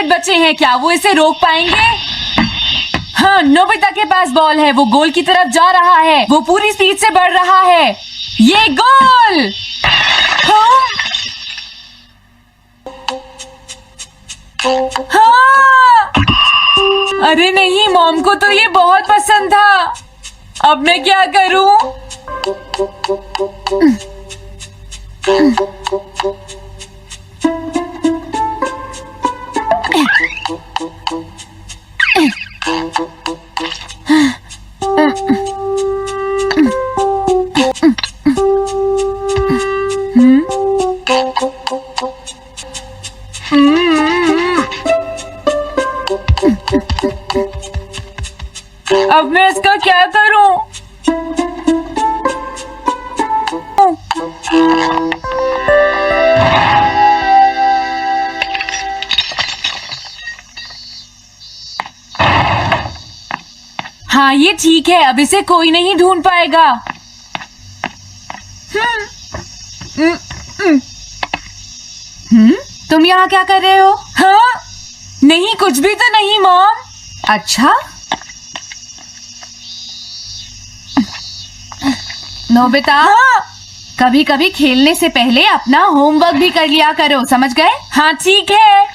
Minute बचे हैं, क्या वो इसे रोक पाएंगे? हाँ, नोबिता के पास बॉल है, वो गोल की तरफ जा रहा है, वो पूरी स्पीड से बढ़ रहा है। ये गोल! हाँ? हाँ! अरे नहीं, मॉम को तो ये बहुत पसंद था। अब मैं क्या करूं? अब मैं इसका क्या करूं? हाँ, ये ठीक है, अब इसे कोई नहीं ढूंढ पाएगा। तुम यहाँ क्या कर रहे हो? हाँ? नहीं, कुछ भी तो नहीं मॉम। अच्छा, नोबिता, हाँ? कभी कभी खेलने से पहले अपना होमवर्क भी कर लिया करो, समझ गए? हाँ ठीक है।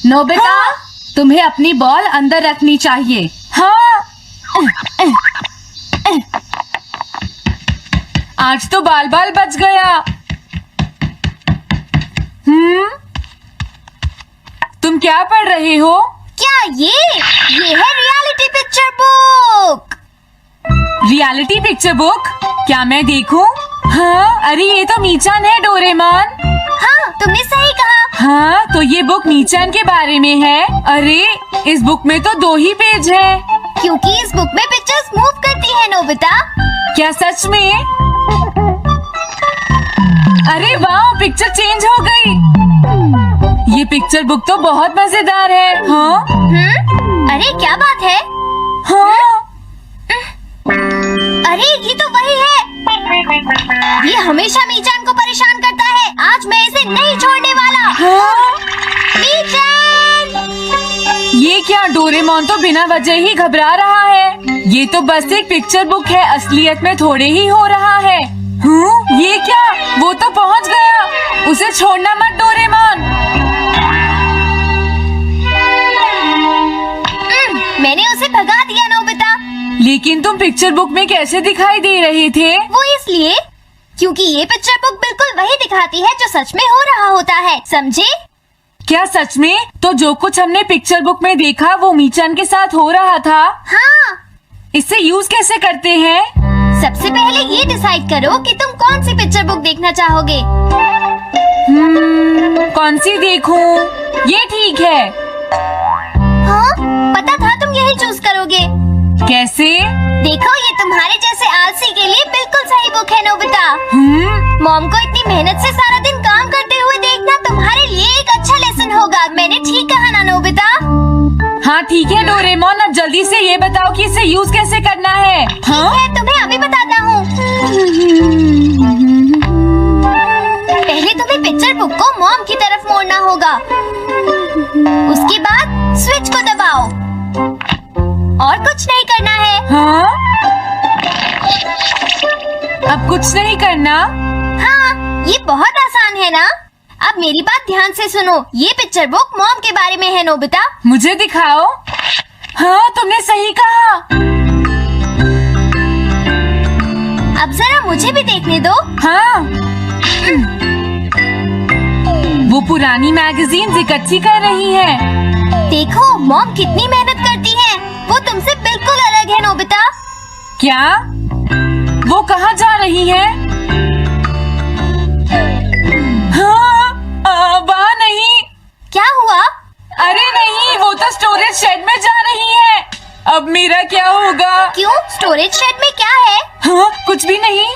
नोबिता, हाँ? तुम्हें अपनी बॉल अंदर रखनी चाहिए। हाँ। आज तो बाल बाल बच गया। तुम क्या पढ़ रहे हो? क्या ये है reality picture book. Reality picture book? क्या मैं देखूं? हाँ, अरे ये तो मीचान है, डोरेमोन। हाँ, तुमने सही कहा। हाँ, तो ये बुक मीचान के बारे में है। अरे इस बुक में तो 2 ही पेज है। क्योंकि इस बुक में पिक्चर्स मूव करती है नोबिता। क्या सच में? अरे वाह, पिक्चर चेंज हो गई। ये पिक्चर बुक तो बहुत मजेदार है। हाँ? अरे क्या बात है? हाँ? अरे ये तो वही है। ये हमेशा मीचान को परेशान करता है। आज मैं इसे नहीं छोड़ने वाला। हाँ? मीचान! ये क्या, डोरेमोन तो बिना वजह ही घबरा रहा है। ये तो बस एक पिक्चर बुक है, असलियत में थोड़े ही हो रहा है। ये क्या, वो तो पहुंच गया। उसे छोड़ना मत डोरेमोन। मैंने उसे भगा दिया नोबिता। लेकिन तुम पिक्चर बुक में कैसे दिखाई दे रहे थे? वो इसलिए क्योंकि ये पिक्चर बुक बिल्कुल वही दिखाती है जो सच में हो रहा होता है, समझे? क्या सच में? तो जो कुछ हमने पिक्चर बुक में देखा वो मीचान के साथ हो रहा था? हाँ। इसे यूज कैसे करते हैं? सबसे पहले ये डिसाइड करो कि तुम कौन सी पिक्चर बुक देखना चाहोगे। कौन सी देखूं? ये ठीक है। हाँ, पता था तुम यही चूज करोगे। कैसे? देखो, ये तुम्हारे जैसे आलसी के लिए बिल्कुल सही बुक है नोबिता। मॉम को इतनी मेहनत से सारा दिन काम करते हुए देखना तुम्हारे लिए एक अच्छा लेसन होगा। मैंने ठीक कहा ना नोबिता? हाँ ठीक है डोरेमोन, अब जल्दी से ये बताओ कि इसे यूज कैसे करना है। हाँ? ठीक है, तुम्हें अभी बताता हूँ। पहले तुम्हें पिक्चर बुक को मॉम की तरफ मोड़ना होगा। उसके बाद स्विच को दबाओ। और कुछ नहीं करना है। हाँ? अब कुछ नहीं करना? हाँ, ये बहुत आसान है ना। अब मेरी बात ध्यान से सुनो। ये पिक्चर बुक मॉम के बारे में है नोबिता। मुझे दिखाओ। हाँ, तुमने सही कहा। अब जरा मुझे भी देखने दो। हाँ। वो पुरानी मैगजीन्स इकट्ठी कर रही है। देखो मॉम कितनी मेहनत करती है। वो तुमसे बिल्कुल अलग है नोबिता। क्या? वो कहाँ जा रही है? हाँ, वहाँ नहीं। क्या हुआ? अरे नहीं, वो तो स्टोरेज शेड में जा रही है। अब मेरा क्या होगा? क्यों, स्टोरेज शेड में क्या है? हाँ, कुछ भी नहीं।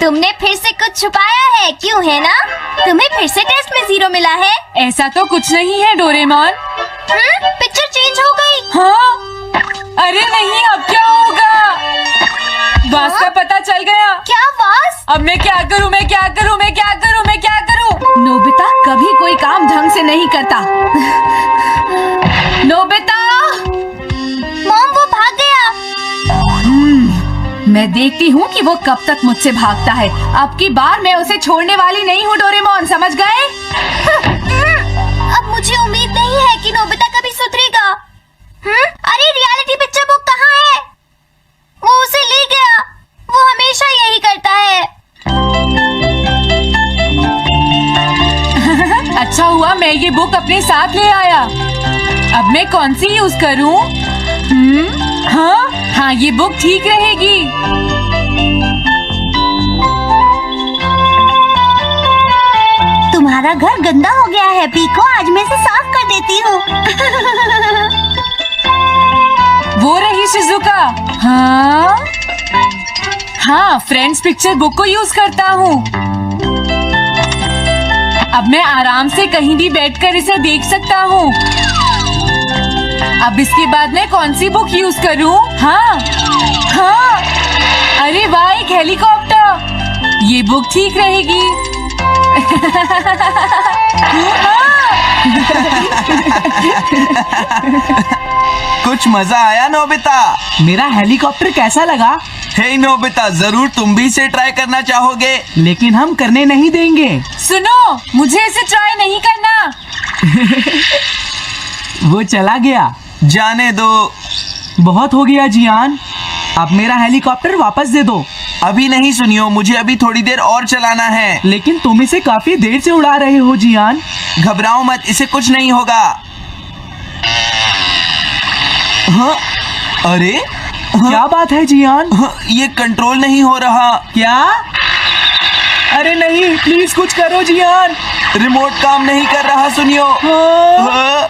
तुमने फिर से कुछ छुपाया है, क्यों है ना? तुम्हें फिर से टेस्ट में 0 मिला है। ऐसा तो कुछ नहीं है डोरेमोन। पिक्चर चेंज हो गई। हाँ? अरे नहीं, अब क्या होगा? वास का पता चल गया। क्या वास? अब मैं क्या करूँ? मैं क्या करूँ? मैं क्या करूँ? मैं क्या करूँ? नोबिता कभी कोई काम ढंग से नहीं करता। नोबिता! मॉम, वो भाग गया। मैं देखती हूँ कि वो कब तक मुझसे भागता है। अब की बार मैं उसे छोड़ने वाली नहीं हूँ डोरेमोन, समझ गए? अब मुझे उम्मीद नहीं है कि नोबिता कभी सुधरेगा। अरे रियलिटी पिक्चर बुक कहाँ है? वो उसे ले गया। वो हमेशा यही करता है। अच्छा हुआ मैं ये बुक अपने साथ ले आया। अब मैं कौन सी यूज करूँ? हाँ, ये बुक ठीक रहेगी। तुम्हारा घर गंदा हो गया है पीको, आज मैं इसे साफ कर देती हूँ। वो रही शिजुका। हाँ, फ्रेंड्स पिक्चर बुक को यूज करता हूँ। अब मैं आराम से कहीं भी बैठकर इसे देख सकता हूँ। अब इसके बाद मैं कौन सी बुक यूज करूँ? हाँ, अरे वाह, एक हेलीकॉप्टर। ये बुक ठीक रहेगी। कुछ मजा आया नोबिता? मेरा हेलीकॉप्टर कैसा लगा? हे नोबिता, जरूर तुम भी इसे ट्राई करना चाहोगे। लेकिन हम करने नहीं देंगे। सुनो, मुझे इसे ट्राई नहीं करना। वो चला गया। जाने दो। बहुत हो गया जियान, अब मेरा हेलीकॉप्टर वापस दे दो। अभी नहीं सुनियो, मुझे अभी थोड़ी देर और चलाना है। लेकिन तुम इसे काफी देर से उड़ा रहे हो जियान। घबराओ मत, इसे कुछ नहीं होगा। हाँ, अरे क्या बात है जियान? हाँ, ये कंट्रोल नहीं हो रहा। क्या? अरे नहीं, प्लीज कुछ करो जियान। रिमोट काम नहीं कर रहा, सुनियो। हाँ,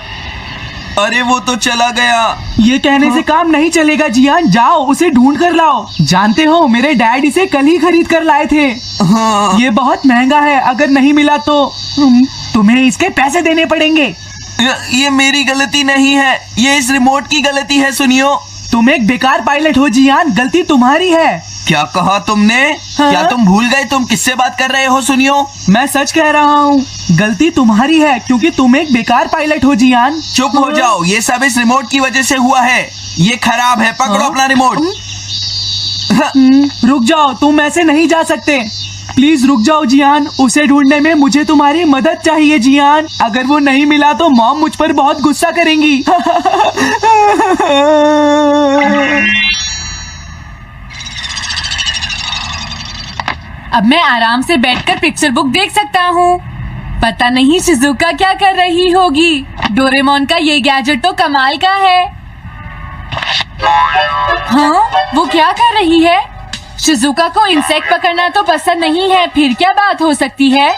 अरे वो तो चला गया। ये कहने से काम नहीं चलेगा जियान, जाओ उसे ढूंढ कर लाओ। जानते हो मेरे डैड इसे कल ही खरीद कर लाए थे। हाँ। ये बहुत महंगा है, अगर नहीं मिला तो तुम्हें इसके पैसे देने पड़ेंगे। ये मेरी गलती नहीं है, ये इस रिमोट की गलती है, सुनियो। तुम एक बेकार पायलट हो जियान, गलती तुम्हारी है। क्या कहा तुमने? हाँ? क्या तुम भूल गए तुम किससे बात कर रहे हो? सुनियो, मैं सच कह रहा हूँ, गलती तुम्हारी है क्योंकि तुम एक बेकार पायलट हो जियान। चुप हो जाओ, ये सब इस रिमोट की वजह से हुआ है। ये खराब है, पकड़ो अपना रिमोट। रुक जाओ, तुम ऐसे नहीं जा सकते। प्लीज रुक जाओ जियान, उसे ढूंढने में मुझे तुम्हारी मदद चाहिए जियान। अगर वो नहीं मिला तो मॉम मुझ पर बहुत गुस्सा करेंगी। अब मैं आराम से बैठकर पिक्चर बुक देख सकता हूँ। पता नहीं शिजुका क्या कर रही होगी। डोरेमोन का ये गैजेट तो कमाल का है। हाँ, वो क्या कर रही है? शिजुका को इंसेक्ट पकड़ना तो पसंद नहीं है, फिर क्या बात हो सकती है?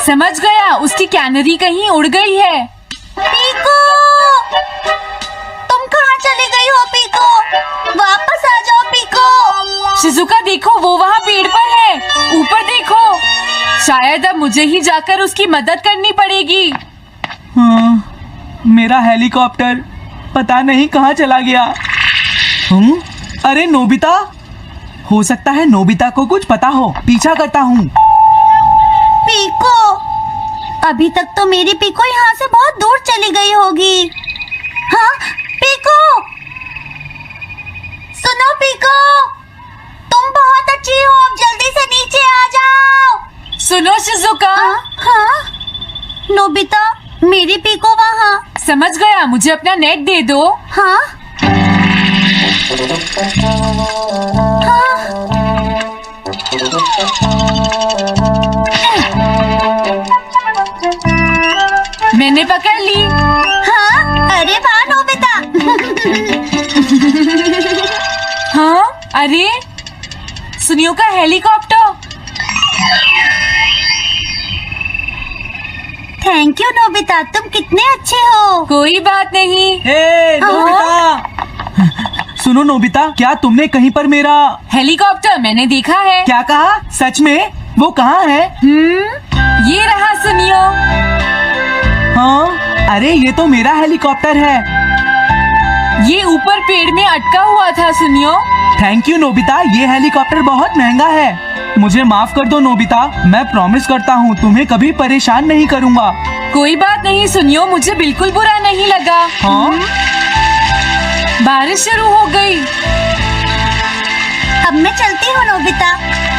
समझ गया, उसकी कैनरी कहीं उड़ गई है। पीको, तुम कहाँ चली गई हो पीको? वापस आ जाओ पीको। शिजुका देखो, वो वहाँ पेड़ पर है। ऊपर देखो। शायद अब मुझे ही जाकर उसकी मदद करनी पड़ेगी। मेरा हेलीकॉप्टर पता नहीं कहाँ चला गया। अरे नोबिता, हो सकता है नोबिता को कुछ पता हो, पीछा करता हूँ। पीको, अभी तक तो मेरी पीको यहाँ से बहुत दूर चली गई होगी। हाँ पीको, सुनो पीको, तुम बहुत अच्छी हो, अब जल्दी से नीचे आ जाओ। सुनो शिजुका। हाँ, नोबिता, मेरी पीको वहाँ। समझ गया, मुझे अपना नेट दे दो। हाँ, मैंने पकड़ ली। हाँ, अरे वाह नोबिता। हाँ, अरे सुनियो का हेलीकॉप्टर। थैंक यू नोबिता, तुम कितने अच्छे हो। कोई बात नहीं। हे नोबिता, सुनो नोबिता, क्या तुमने कहीं पर मेरा हेलीकॉप्टर मैंने देखा है। क्या कहा? सच में? वो कहाँ है? ये रहा सुनियो। हाँ, अरे ये तो मेरा हेलीकॉप्टर है। ये ऊपर पेड़ में अटका हुआ था सुनियो। थैंक यू नोबिता, ये हेलीकॉप्टर बहुत महंगा है। मुझे माफ कर दो नोबिता, मैं प्रॉमिस करता हूँ तुम्हें कभी परेशान नहीं करूँगा। कोई बात नहीं सुनियो, मुझे बिल्कुल बुरा नहीं लगा। हाँ बारिश शुरू हो गई। अब मैं चलती हूँ नोबिता।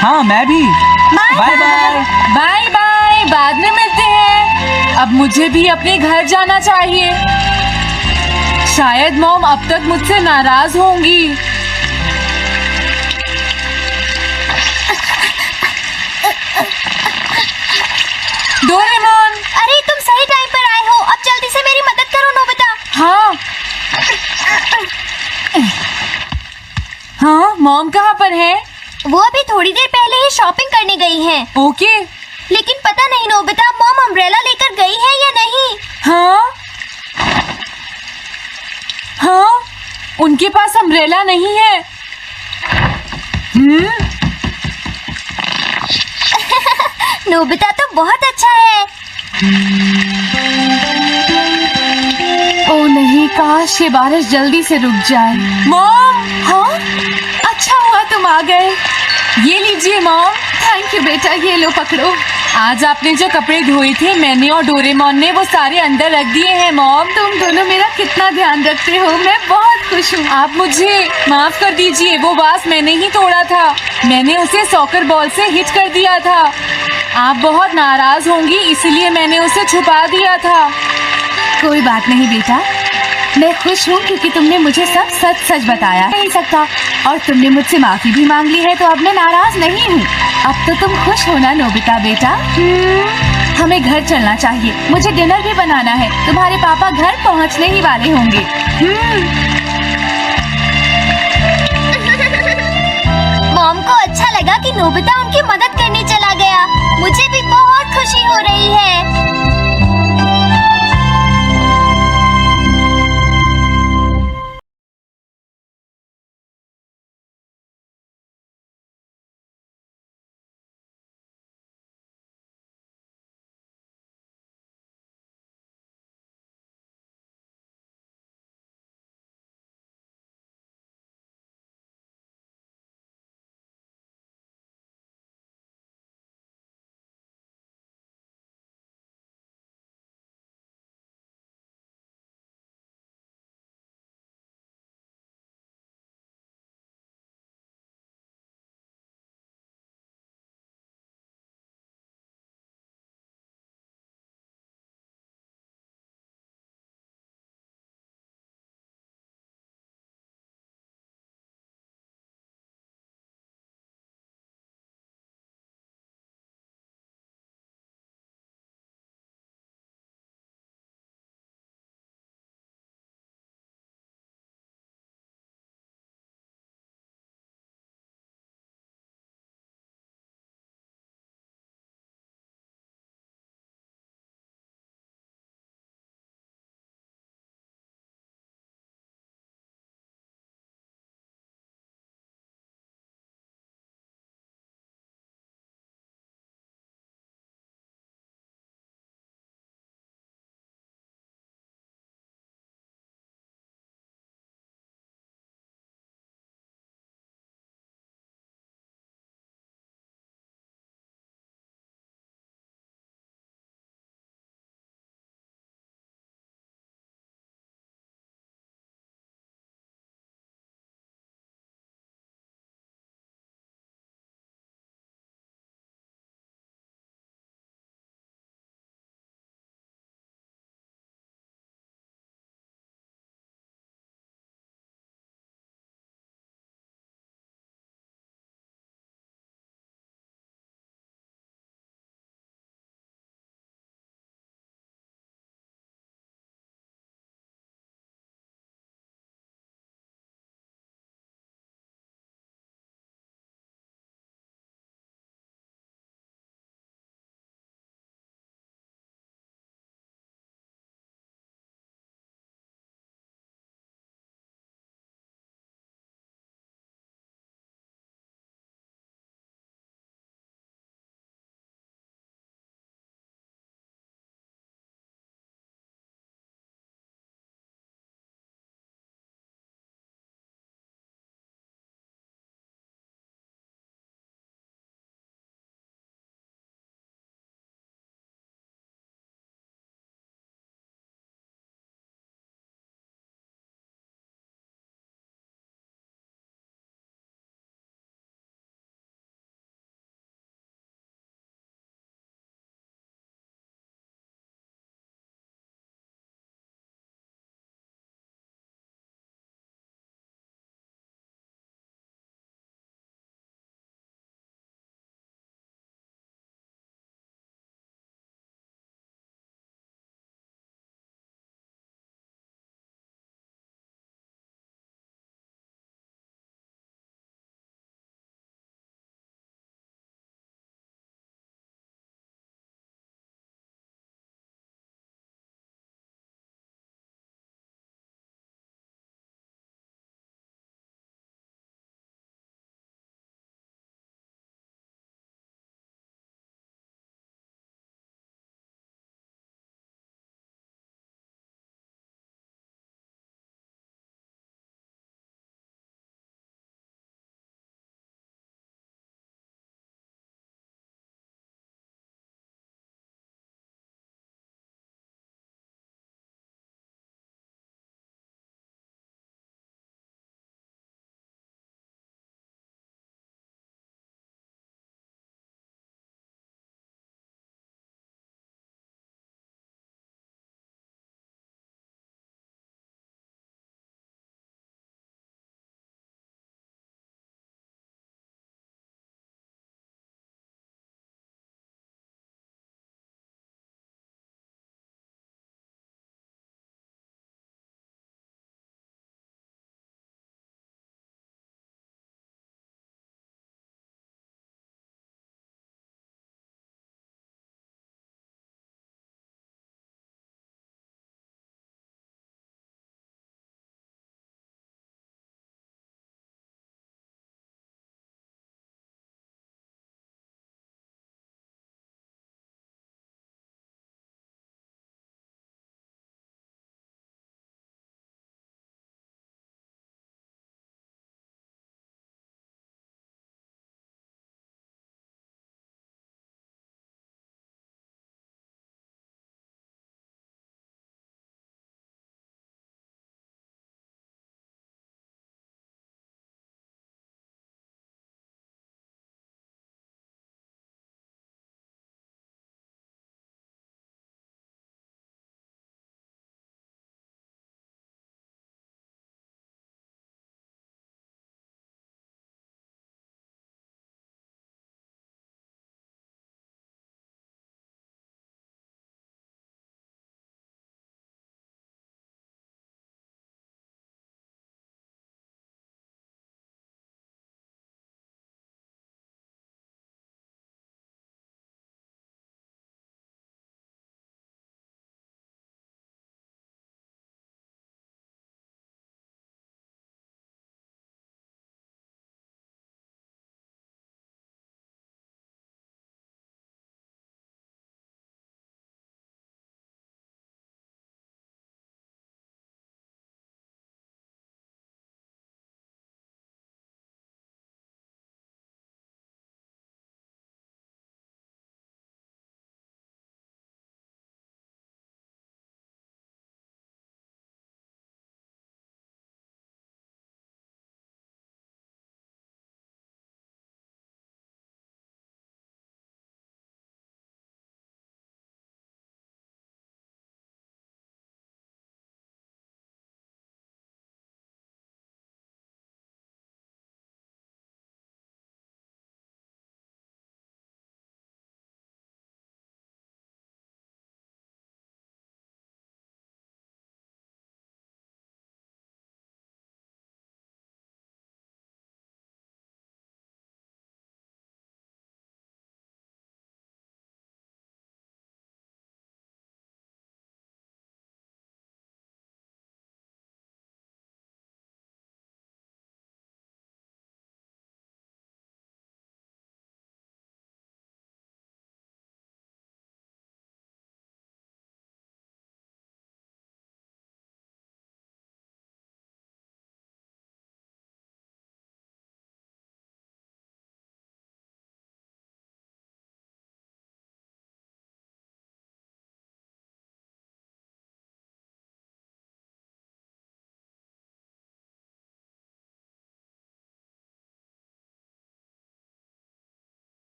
हाँ मैं भी। Bye bye bye. Bye bye, बाद में मिलते हैं। अब मुझे भी अपने घर जाना चाहिए। शायद मॉम अब तक मुझसे नाराज होंगी। डोरेमोन। अरे तुम सही टाइम पर आए हो, अब जल्दी से मेरी मदद करो नोबिता। हाँ हाँ, मॉम कहाँ पर है? वो अभी थोड़ी देर पहले ही शॉपिंग करने गई हैं। ओके। लेकिन पता नहीं नोबिता, मॉम अम्ब्रेला लेकर गई है या नहीं। हाँ हाँ, उनके पास अम्ब्रेला नहीं है। नोबिता तो बहुत अच्छा है। ओ नहीं, काश ये बारिश जल्दी से रुक जाए। मॉम। हाँ, अच्छा हुआ तुम आ गए। ये लीजिए मॉम। थैंक यू बेटा, ये लो पकड़ो। आज आपने जो कपड़े धोए थे, मैंने और डोरेमोन ने वो सारे अंदर रख दिए हैं मॉम। तुम दोनों मेरा कितना ध्यान रखते हो, मैं बहुत खुश हूँ। आप मुझे माफ कर दीजिए, वो वास मैंने ही तोड़ा था। मैंने उसे सॉकर बॉल से हिट कर दिया था। आप बहुत नाराज होंगी, इसलिए मैंने उसे छुपा दिया था। कोई बात नहीं बेटा, मैं खुश हूँ क्योंकि तुमने मुझे सब सच सच बताया नहीं सकता, और तुमने मुझसे माफी भी मांग ली है, तो अब मैं नाराज नहीं हूँ। अब तो तुम खुश हो ना नोबिता बेटा? हमें घर चलना चाहिए, मुझे डिनर भी बनाना है। तुम्हारे पापा घर पहुँचने ही वाले होंगे। मॉम को अच्छा लगा कि नोबिता उनकी मदद करने चला गया। मुझे भी बहुत खुशी हो रही है।